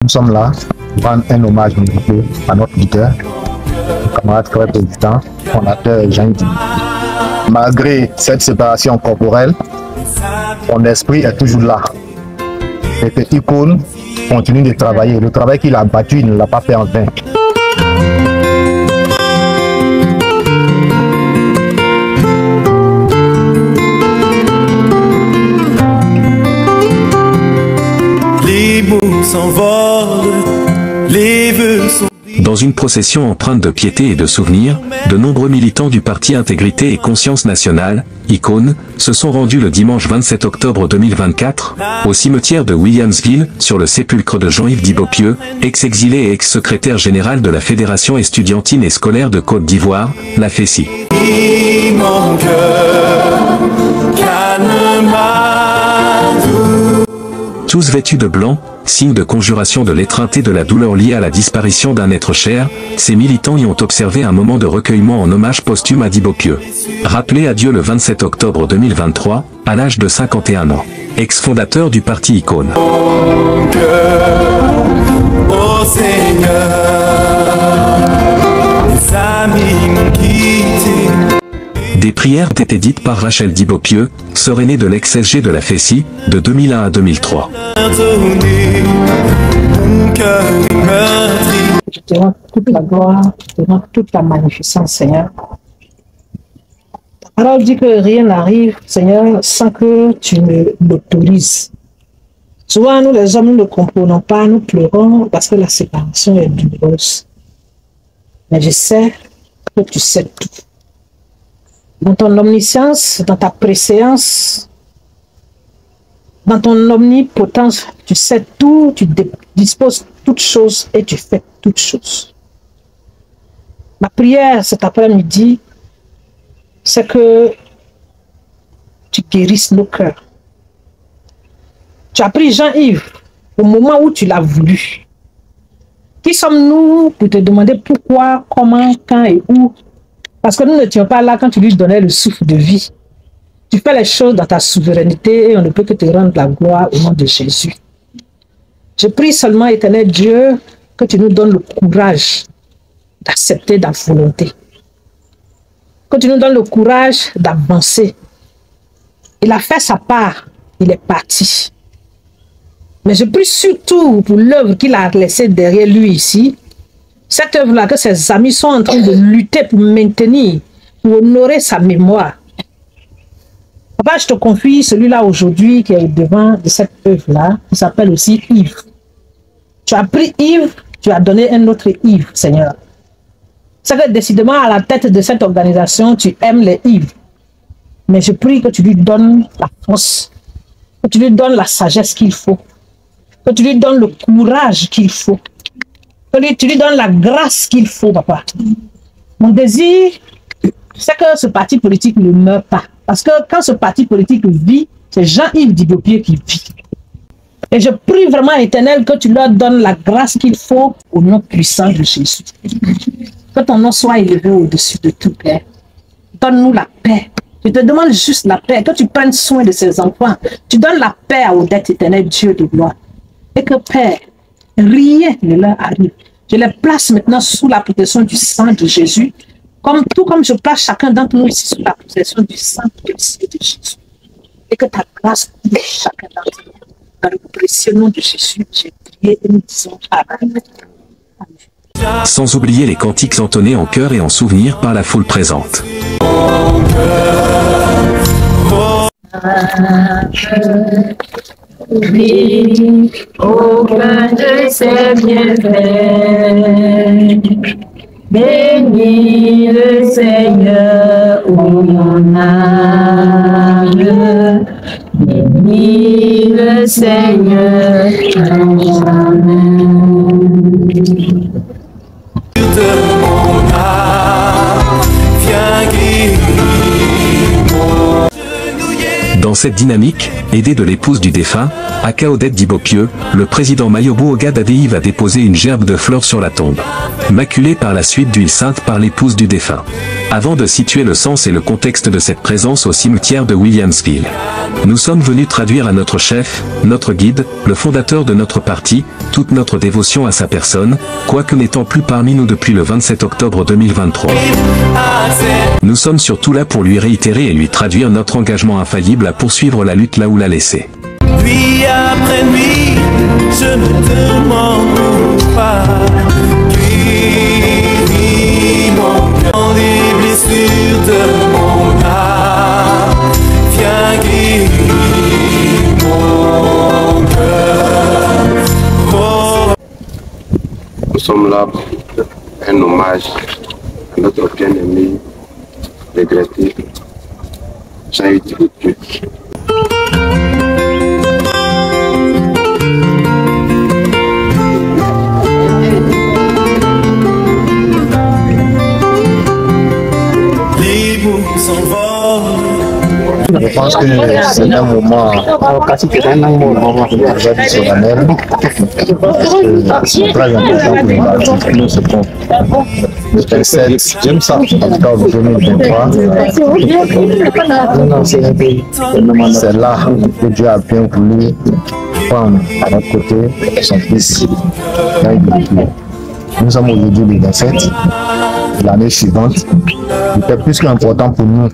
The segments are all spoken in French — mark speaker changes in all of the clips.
Speaker 1: Nous sommes là pour rendre un hommage à notre leader, le camarade frère président, fondateur Jean Dini. Malgré cette séparation corporelle, son esprit est toujours là. Les petits cônes continuent de travailler. Le travail qu'il a battu, il ne l'a pas fait en vain.
Speaker 2: Les mots s'envolent, les vœux sont...
Speaker 3: Dans une procession empreinte de piété et de souvenirs, de nombreux militants du parti Intégrité et Conscience Nationale, ICON, se sont rendus le dimanche 27 octobre 2024, au cimetière de Williamsville, sur le sépulcre de Jean-Yves Dibopieux, ex-exilé et ex-secrétaire général de la Fédération estudiantine et scolaire de Côte d'Ivoire, la FESI.
Speaker 2: Mon cœur, calme ma douleur.
Speaker 3: Tous vêtus de blanc, signe de conjuration de l'étreinte et de la douleur liée à la disparition d'un être cher, ces militants y ont observé un moment de recueillement en hommage posthume à Dibopieux. Rappelé à Dieu le 27 octobre 2023, à l'âge de 51 ans. Ex-fondateur du parti ICON.
Speaker 2: Mon cœur, ô Seigneur, mes amis m'ont quitté.
Speaker 3: Des prières ont été dites par Rachel Dibopieux, sœur aînée de l'ex-SG de la FESI, de 2001 à 2003.
Speaker 4: Je te rends toute la gloire, je te rends toute la magnificence, Seigneur. Ta parole dit que rien n'arrive, Seigneur, sans que tu ne l'autorises. Souvent, nous les hommes, nous ne comprenons pas, nous pleurons parce que la séparation est douloureuse. Mais je sais que tu sais tout. Dans ton omniscience, dans ta préséance, dans ton omnipotence, tu sais tout, tu disposes toutes choses et tu fais toutes choses. Ma prière cet après-midi, c'est que tu guérisses nos cœurs. Tu as pris Jean-Yves au moment où tu l'as voulu. Qui sommes-nous pour te demander pourquoi, comment, quand et où? Parce que nous n'étions pas là quand tu lui donnais le souffle de vie. Tu fais les choses dans ta souveraineté et on ne peut que te rendre la gloire au nom de Jésus. Je prie seulement, éternel Dieu, que tu nous donnes le courage d'accepter ta volonté. Que tu nous donnes le courage d'avancer. Il a fait sa part, il est parti. Mais je prie surtout pour l'œuvre qu'il a laissée derrière lui ici. Cette œuvre-là que ses amis sont en train de lutter pour maintenir, pour honorer sa mémoire. Papa, je te confie celui-là aujourd'hui qui est au devant de cette œuvre-là, qui s'appelle aussi Yves. Tu as pris Yves, tu as donné un autre Yves, Seigneur. C'est que décidément à la tête de cette organisation, tu aimes les Yves. Mais je prie que tu lui donnes la force, que tu lui donnes la sagesse qu'il faut, que tu lui donnes le courage qu'il faut. Que tu lui donnes la grâce qu'il faut, papa. Mon désir, c'est que ce parti politique ne meurt pas. Parce que quand ce parti politique vit, c'est Jean-Yves Dibopieux qui vit. Et je prie vraiment, Éternel, que tu leur donnes la grâce qu'il faut au nom puissant de Jésus. Que ton nom soit élevé au-dessus de tout, Père. Donne-nous la paix. Je te demande juste la paix, que tu prennes soin de ces enfants. Tu donnes la paix à Odette, Éternel, Dieu de gloire. Et que, Père, rien ne leur arrive. Je les place maintenant sous la protection du sang de Jésus, tout comme je place chacun d'entre nous ici sous la protection du sang précieux de Jésus. Et que ta grâce couvre chacun d'entre nous. Dans le précieux nom de Jésus, j'ai prié et nous disons Amen. Amen.
Speaker 3: Sans oublier les cantiques entonnés en chœur et en souvenir par la foule présente.
Speaker 5: Oui, aucun de ses bienfaits. Bénis le Seigneur, ô mon âme. Bénis le Seigneur, amen.
Speaker 2: Mon âme, viens guérir mon...
Speaker 3: Dans cette dynamique, aidé de l'épouse du défunt, Aka Odette Dibopieux, le président Mayobou Ogadadei va déposer une gerbe de fleurs sur la tombe. Maculée par la suite d'huile sainte par l'épouse du défunt. avant de situer le sens et le contexte de cette présence au cimetière de Williamsville. Nous sommes venus traduire à notre chef, notre guide, le fondateur de notre parti, toute notre dévotion à sa personne, quoique n'étant plus parmi nous depuis le 27 octobre 2023. Nous sommes surtout là pour lui réitérer et lui traduire notre engagement infaillible à poursuivre la lutte là où l'a laissé.
Speaker 2: Nuit après nuit, je me demande pas. Guéris mon cœur des blessures de mon âme. Viens guérir mon cœur. Oh.
Speaker 6: Nous sommes là pour un hommage à notre bien-aimé, regretté, Jean-Yves Diboupieu.
Speaker 1: Je pense que c'est un moment solennel. C'est très important pour nous ce point. Le 27 octobre 2023, c'est là que Dieu a bien voulu prendre à notre côté son fils. Nous sommes aujourd'hui le 27, l'année suivante. C'était plus qu'important pour nous,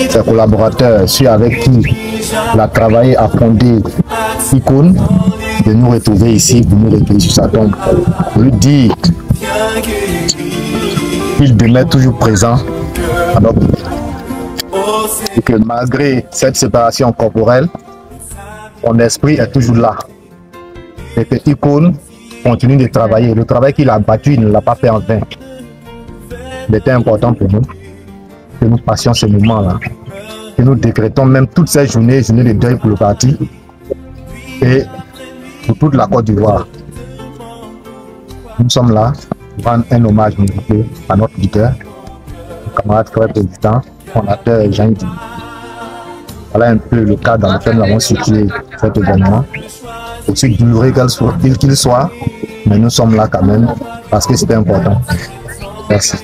Speaker 1: ses collaborateurs, ceux avec qui il a travaillé à fonder Icône, de nous retrouver ici, de nous recueillir sur sa tombe. Pour lui dire qu'il demeure toujours présent à notre vie. Et que malgré cette séparation corporelle, son esprit est toujours là. Et que Icône continue de travailler. Le travail qu'il a battu, il ne l'a pas fait en vain. Il était important pour nous que nous passions ce moment-là, que nous décrétons même toutes ces journées de deuil pour le parti et pour toute la Côte d'Ivoire. Nous sommes là pour rendre un hommage à notre leader, le camarade frère président, fondateur Jean-Yves Diboupieu. Voilà un peu le cadre dans lequel nous avons situé cet événement. Aussi douloureux qu'il soit, mais nous sommes là quand même parce que c'était important. Merci.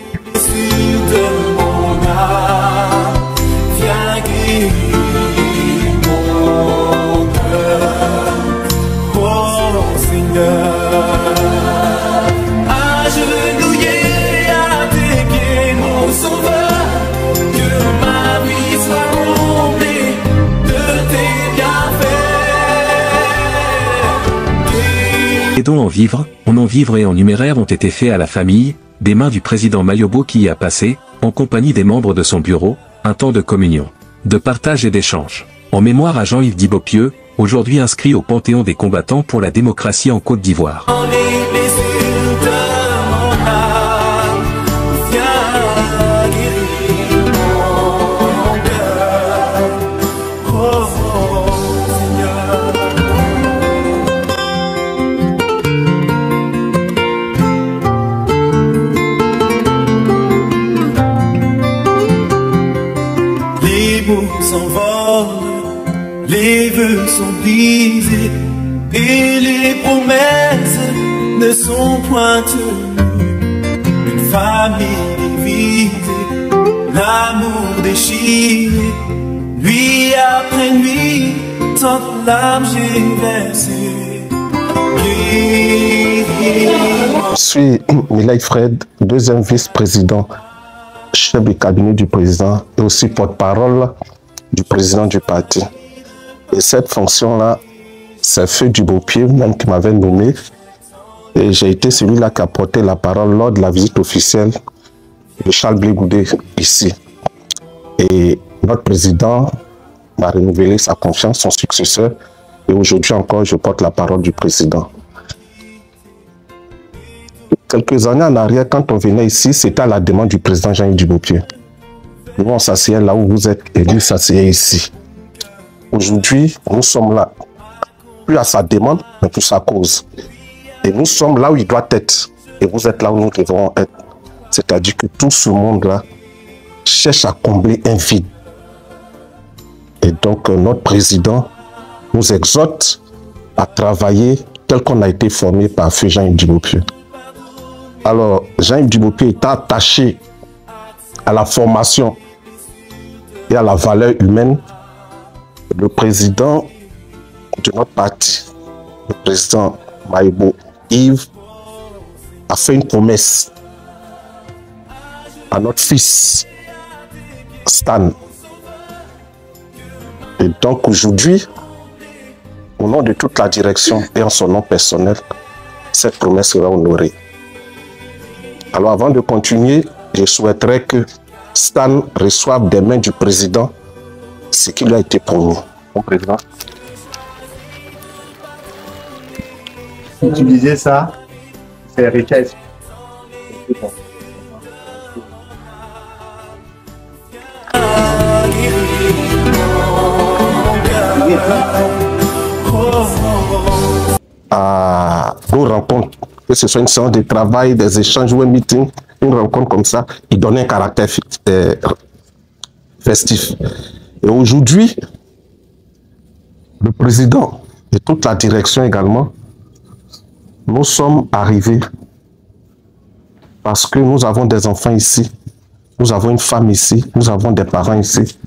Speaker 3: Aidons en vivre, en non-vivre et en numéraire ont été faits à la famille, des mains du président Mayobo qui y a passé, en compagnie des membres de son bureau, un temps de communion, de partage et d'échange. En mémoire à Jean-Yves Diboupieu, aujourd'hui inscrit au Panthéon des combattants pour la démocratie en Côte d'Ivoire.
Speaker 2: Les vœux sont brisés et les promesses ne sont point tenues. Une famille divisée, l'amour déchiré, nuit après nuit, tant de larmes j'ai versé.
Speaker 6: Je suis Milay Fred, deuxième vice-président, chef du cabinet du président et aussi porte-parole du président du parti. Et cette fonction-là, c'est Feu Diboupieu même qui m'avait nommé. Et j'ai été celui-là qui a porté la parole lors de la visite officielle de Charles Blé Goudé ici. Et notre président m'a renouvelé sa confiance, son successeur. Et aujourd'hui encore, je porte la parole du président. Quelques années en arrière, quand on venait ici, c'était à la demande du président Jean-Yves Diboupieu. Nous, on s'asseyait là où vous êtes et lui s'asseyait ici. Aujourd'hui, nous sommes là, plus à sa demande, mais pour sa cause. Et nous sommes là où il doit être. Et vous êtes là où nous devons être. C'est-à-dire que tout ce monde-là cherche à combler un vide. Et donc, notre président nous exhorte à travailler tel qu'on a été formé par Feu Jean-Yves Diboupieu. Alors, Jean-Yves Diboupieu est attaché à la formation et à la valeur humaine, le président de notre parti, le président Maïbo Yves, a fait une promesse à notre fils Stan. Et donc aujourd'hui, au nom de toute la direction et en son nom personnel, cette promesse sera honorée. Alors avant de continuer, je souhaiterais que Stan reçoive des mains du président ce qui lui a été promis. Mon président.
Speaker 1: Utiliser ça, c'est richesse.
Speaker 6: À nos rencontres, que ce soit une séance de travail, des échanges ou un meeting, une rencontre comme ça, il donne un caractère festif. Et aujourd'hui, le président et toute la direction également, nous sommes arrivés parce que nous avons des enfants ici, nous avons une femme ici, nous avons des parents ici.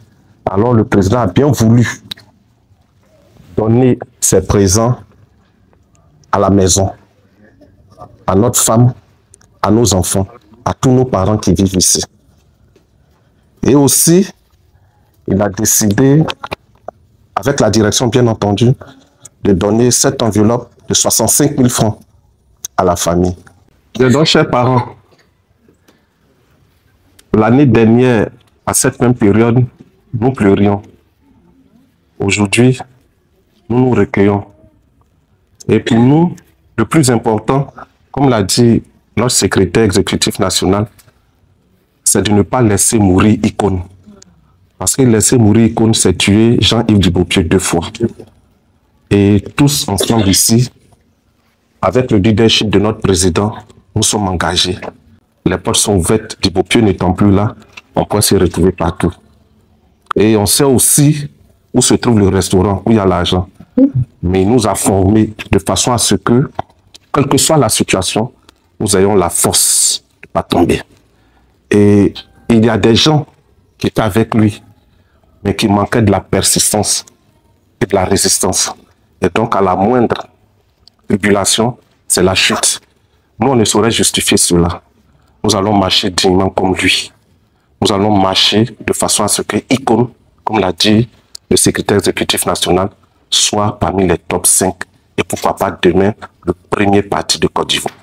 Speaker 6: Alors le président a bien voulu donner ses présents à la maison, à notre femme, à nos enfants, à tous nos parents qui vivent ici. Et aussi, il a décidé, avec la direction bien entendu, de donner cette enveloppe de 65 000 francs à la famille. Donc, chers parents, l'année dernière, à cette même période, nous pleurions. Aujourd'hui, nous nous recueillons. Et pour nous, le plus important, comme l'a dit notre secrétaire exécutif national, c'est de ne pas laisser mourir Icône. Parce que laisser mourir Icône, c'est tuer Jean-Yves Diboupier 2 fois. Et tous ensemble ici, avec le leadership de notre président, nous sommes engagés. Les portes sont ouvertes, Diboupier n'étant plus là, on peut se retrouver partout. Et on sait aussi où se trouve le restaurant, où il y a l'argent. Mais il nous a formés de façon à ce que, quelle que soit la situation, nous ayons la force de ne pas tomber. Et il y a des gens qui étaient avec lui, mais qui manquaient de la persistance et de la résistance. Et donc, à la moindre tribulation, c'est la chute. Nous, on ne saurait justifier cela. Nous allons marcher dignement comme lui. Nous allons marcher de façon à ce que Icône, comme l'a dit le secrétaire exécutif national, soit parmi les top 5 et pourquoi pas demain le premier parti de Côte d'Ivoire.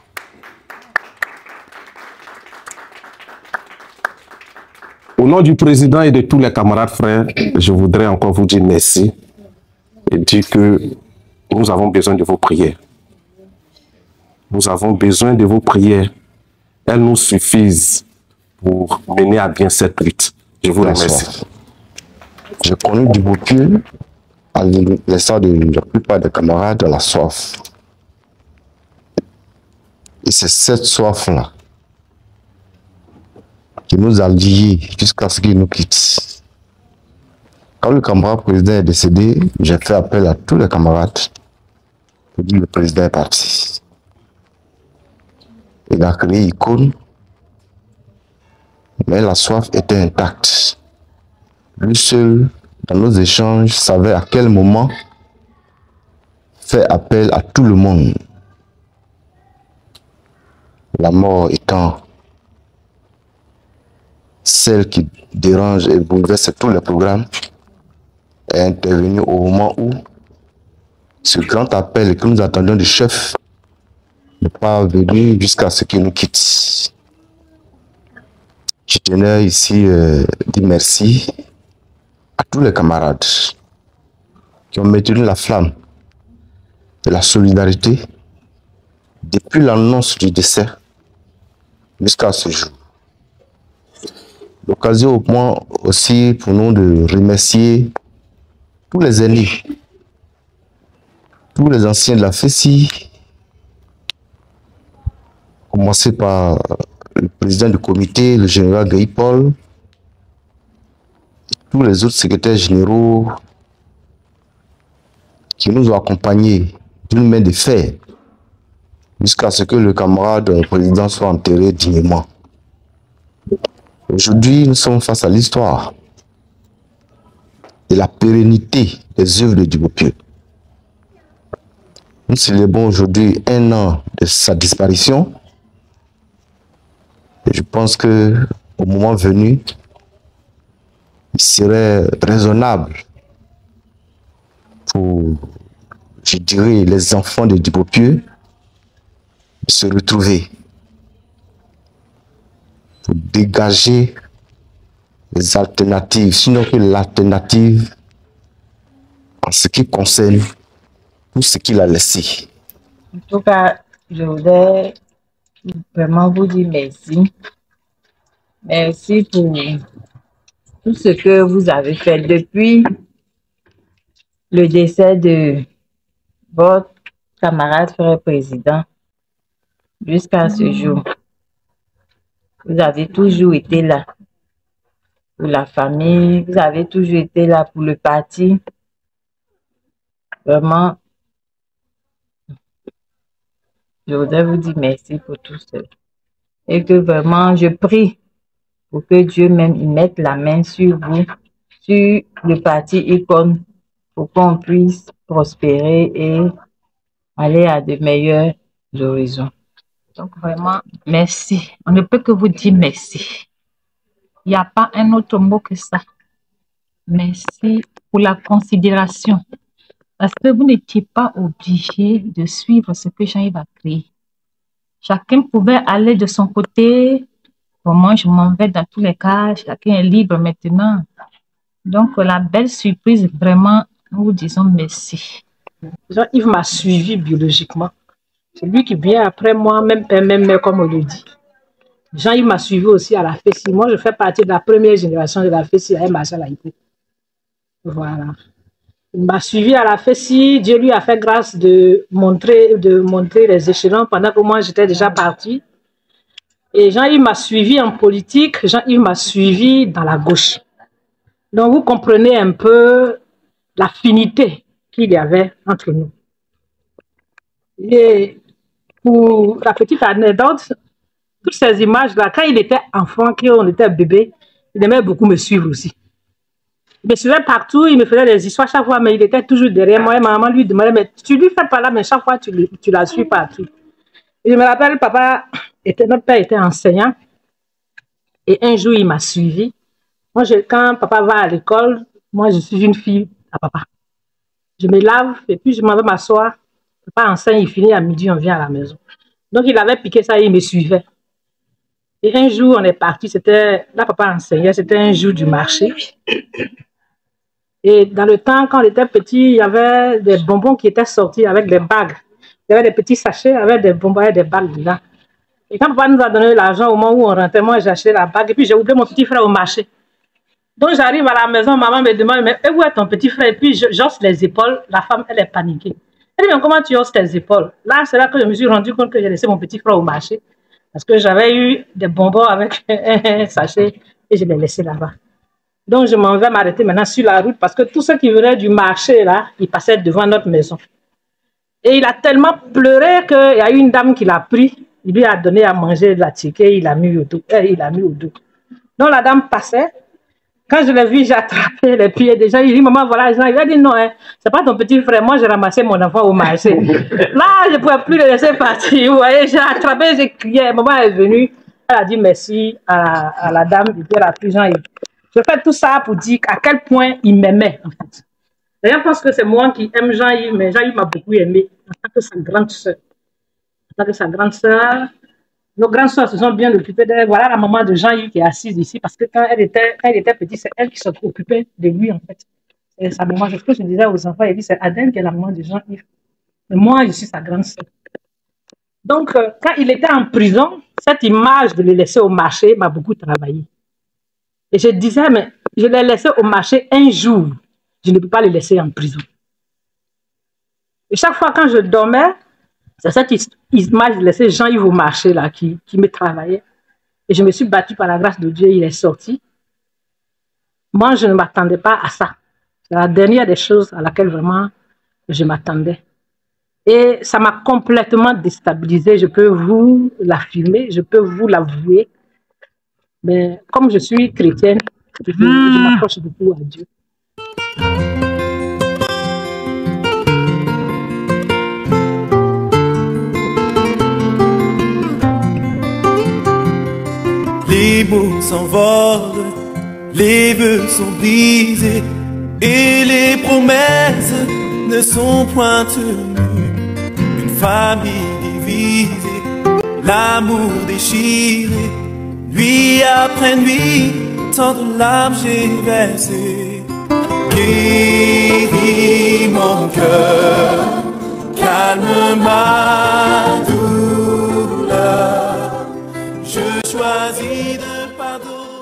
Speaker 6: Au nom du président et de tous les camarades frères, je voudrais encore vous dire merci et dire que nous avons besoin de vos prières. Nous avons besoin de vos prières. Elles nous suffisent pour mener à bien cette lutte. Je vous remercie.
Speaker 1: J'ai connu Diboupier, à l'instar de la plupart des camarades, de la soif. Et c'est cette soif-là qui nous a liés jusqu'à ce qu'il nous quitte. Quand le camarade président est décédé, j'ai fait appel à tous les camarades pour dire que le président est parti. Il a créé Icône, mais la soif était intacte. Lui seul, dans nos échanges, savait à quel moment faire appel à tout le monde. La mort étant celle qui dérange et bouleverse tous les programmes, est intervenue au moment où ce grand appel que nous attendions du chef n'est pas venu jusqu'à ce qu'il nous quitte. Je tenais ici à dire merci à tous les camarades qui ont maintenu la flamme de la solidarité depuis l'annonce du décès jusqu'à ce jour. L'occasion au point aussi pour nous de remercier tous les aînés, tous les anciens de la FESI, commencé par le président du comité, le général Gaïpol, tous les autres secrétaires généraux qui nous ont accompagnés d'une main de fer jusqu'à ce que le camarade président soit enterré dignement. Aujourd'hui, nous sommes face à l'histoire de la pérennité des œuvres de Djibo-Pieux. Nous célébrons aujourd'hui 1 an de sa disparition. Et je pense que au moment venu, il serait raisonnable pour, je dirais, les enfants de Djibo-Pieux de se retrouver pour dégager les alternatives, sinon que l'alternative en ce qui concerne tout ce qu'il a laissé.
Speaker 5: En tout cas, je voudrais vraiment vous dire merci. Merci pour tout ce que vous avez fait depuis le décès de votre camarade frère président jusqu'à ce jour. Vous avez toujours été là pour la famille, vous avez toujours été là pour le parti. Vraiment, je voudrais vous dire merci pour tout ça. Et que vraiment, je prie pour que Dieu même y mette la main sur vous, sur le parti Icône, pour qu'on puisse prospérer et aller à de meilleurs horizons.
Speaker 4: Donc vraiment, merci. On ne peut que vous dire merci. Il n'y a pas un autre mot que ça. Merci pour la considération. Parce que vous n'étiez pas obligé de suivre ce que Jean-Yves a créé. Chacun pouvait aller de son côté. Pour moi, je m'en vais dans tous les cas. Chacun est libre maintenant. Donc, la belle surprise, vraiment, nous vous disons merci.
Speaker 7: Jean-Yves m'a suivi biologiquement. C'est lui qui vient après moi, même père, même mère, comme on le dit. Jean-Yves m'a suivi aussi à la FESI. Moi, je fais partie de la première génération de la FESI à Marshall. Voilà. Il m'a suivi à la FESI. Dieu lui a fait grâce de montrer les échelons pendant que moi, j'étais déjà parti. Et Jean-Yves m'a suivi en politique. Jean-Yves m'a suivi dans la gauche. Donc, vous comprenez un peu l'affinité qu'il y avait entre nous. Et pour la petite anecdote, toutes ces images-là, quand il était enfant, quand on était bébé, il aimait beaucoup me suivre aussi. Il me suivait partout, il me faisait des histoires chaque fois, mais il était toujours derrière moi. Et ma maman lui demandait, mais tu lui fais pas là, mais chaque fois tu la suis partout. Et je me rappelle, notre père était enseignant. Et un jour, il m'a suivi. Moi, quand papa va à l'école, moi, je suis une fille à papa. Je me lave et puis je m'en vais m'asseoir. Papa enseigne, il finit à midi, on vient à la maison. Donc, il avait piqué ça et il me suivait. Et un jour, on est parti, là, papa enseignait, c'était un jour du marché. Et dans le temps, quand on était petit, il y avait des bonbons qui étaient sortis avec des bagues. Il y avait des petits sachets avec des bonbons et des bagues dedans. Et quand papa nous a donné l'argent au moment où on rentrait, moi, j'ai acheté la bague et puis j'ai oublié mon petit frère au marché. Donc, j'arrive à la maison, maman me demande, mais où est ton petit frère? Et puis, j'ose les épaules, la femme, elle est paniquée. Elle dit, mais comment tu oses tes épaules? Là, c'est là que je me suis rendu compte que j'ai laissé mon petit frère au marché. Parce que j'avais eu des bonbons avec un sachet et je l'ai laissé là-bas. Donc, je m'en vais m'arrêter maintenant sur la route parce que tous ceux qui venaient du marché, là, ils passaient devant notre maison. Et il a tellement pleuré qu'il y a eu une dame qui l'a pris. Il lui a donné à manger de la ticket, il l'a mis au dos. Donc, la dame passait. Quand je l'ai vu, j'ai attrapé les pieds déjà. Il dit, maman, voilà, Jean. Il a dit, non, hein, c'est pas ton petit frère. Moi, j'ai ramassé mon enfant au marché. Là, je ne pouvais plus le laisser partir. Vous voyez, j'ai attrapé, j'ai crié. Maman est venue. Elle a dit merci à la dame. Et puis, elle a pris Jean-Yves. Je fais tout ça pour dire à quel point il m'aimait, en fait. D'ailleurs, je pense que c'est moi qui aime Jean-Yves, mais Jean-Yves m'a beaucoup aimé en tant que sa grande sœur. En tant que sa grande sœur. Nos grandes soeurs se sont bien occupées d'elle. Voilà la maman de Jean-Yves qui est assise ici parce que quand elle était petite, c'est elle qui s'occupait de lui en fait. C'est sa maman. C'est ce que je disais aux enfants. Elle dit c'est Adèle qui est la maman de Jean-Yves. Mais moi, je suis sa grande sœur. Donc, quand il était en prison, cette image de le laisser au marché m'a beaucoup travaillé. Et je disais, mais je l'ai laissé au marché un jour. Je ne peux pas le laisser en prison. Et chaque fois quand je dormais, c'est cette image de laisser Jean-Yves au marché là, qui me travaillait. Et je me suis battue par la grâce de Dieu, il est sorti. Moi, je ne m'attendais pas à ça. C'est la dernière des choses à laquelle vraiment je m'attendais. Et ça m'a complètement déstabilisée, je peux vous l'affirmer, je peux vous l'avouer. Mais comme je suis chrétienne, je m'approche beaucoup à Dieu.
Speaker 2: Les mots s'envolent, les vœux sont brisés et les promesses ne sont point tenues. Une famille divisée, l'amour déchiré, nuit après nuit, tant de larmes j'ai versé. Guéris mon cœur, calme ma douleur. Je choisis de pardonner.